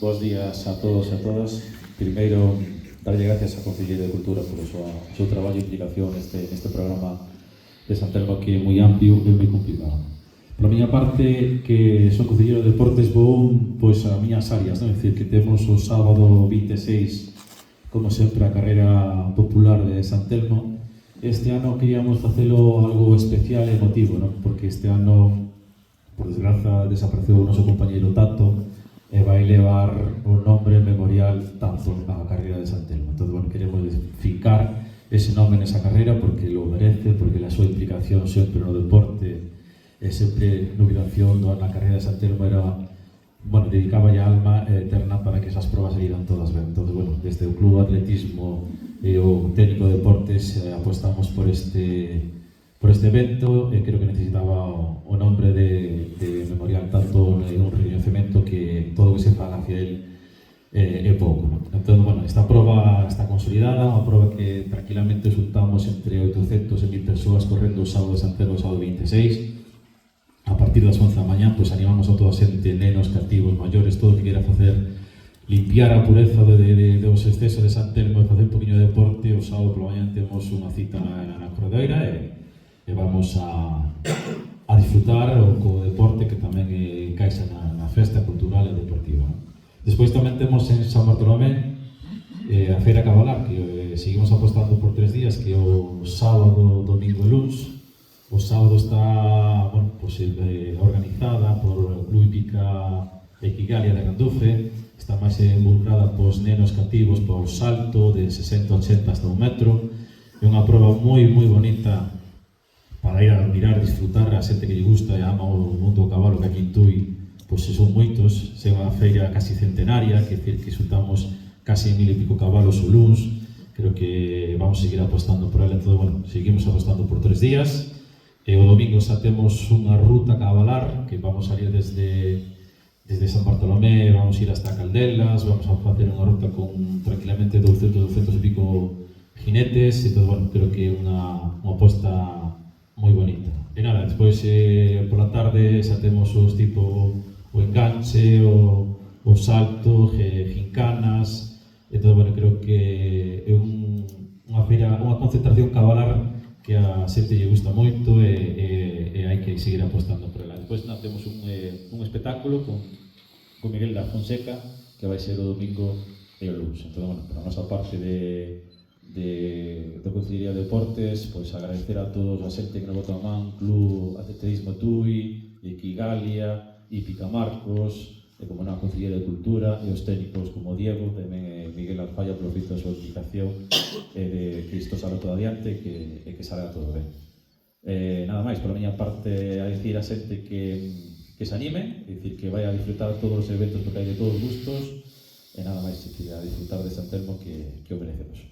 Bos días a todos e a todas. Primeiro, darlle gracias á Consellería de Cultura por o seu traballo e implicación neste programa de San Telmo, que é moi amplio e moi complicado. Por a miña parte, que son Conselleiro de Deportes, vou pois a miñas áreas, non? É dicir, que temos o sábado 26, como sempre, a carreira popular de San Telmo. Este ano queríamos facelo algo especial e emotivo, non? Porque este ano, por desgraza, desapareceu o noso compañeiro Tato, e vai levar o nombre memorial tanto na carreira de San Telmo. Entón, bueno, queremos fincar ese nome nesa carreira porque lo merece, porque a súa implicación sempre no deporte e sempre na ubicación na carreira de San Telmo era, bueno, dedicaba a alma eterna para que esas probas salieran todas ben. Entón, bueno, desde o Club Atletismo e o Técnico de Deportes apostamos por este evento, e creo que necesitaba o nombre de memorial tanto en un reconocemento que todo o que se faga hacia él é pouco, non? Entón, bueno, esta proba está consolidada, unha proba que tranquilamente resultamos entre 800 e 1000 persoas correndo o sábado de San Telmo, o sábado 26. A partir das 11 da mañá, pois animamos a toda a xente, nenos, cativos, maiores, todo o que queira facer, limpiar a pureza dos excesos de San Telmo e facer un poquinho de deporte. O sábado pola mañá temos unha cita na Cordeira e vamos a disfrutar co deporte que tamén encaixa na festa cultural e deportiva, non? Despois tamén temos en San Bartolomé a Feira Cabalar, que seguimos apostando por 3 días, que é o sábado, domingo e luns. O sábado está, bueno, pues, organizada por Club Hípica Equigalia de Gandufe, está máis involucrada pos nenos cativos, por salto de 60-80 hasta 1 metro. É unha proba moi bonita para ir a mirar, disfrutar a xente que lle gusta e ama o mundo do cabalo, que aquí en Tui pois son moitos. É unha feira casi centenaria, que decir que xuntamos casi 1000 e pico cabalos o luns. Creo que vamos a seguir apostando por ela. Entón, bueno, seguimos apostando por 3 días. E o domingo xa temos unha ruta cabalar que vamos a salir desde San Bartolomé, vamos a ir hasta Caldelas, vamos a facer unha ruta con tranquilamente 200 e pico jinetes. Entón, bueno, creo que é unha aposta moi bonita. E nada, despois pola tarde xa temos os tipo o enganche, o salto, gincanas. Entón, bueno, creo que é unha feira, unha concentración cabalar que a xente lle gusta moito e hai que seguir apostando por ela. Despois temos un espectáculo con Miguel da Fonseca, que vai ser o domingo e o luns. Entón, bueno, por a nosa parte da Consellería de Deportes, pois agradecer a todos a xente que nos botou a man, Club Atletismo Tui, Equigalia, Hípica Marcos, e como na Consellería de Cultura, e os técnicos como Diego, tamén Miguel Alfaya, polo feito da súa implicación, de que isto salga todo adiante e que salga todo ben. Nada máis, pola miña parte, a dicir a xente que se anime, é dicir, que vai a disfrutar todos os eventos porque hai de todos os gustos, e nada máis, a disfrutar de San Telmo que o merecemos.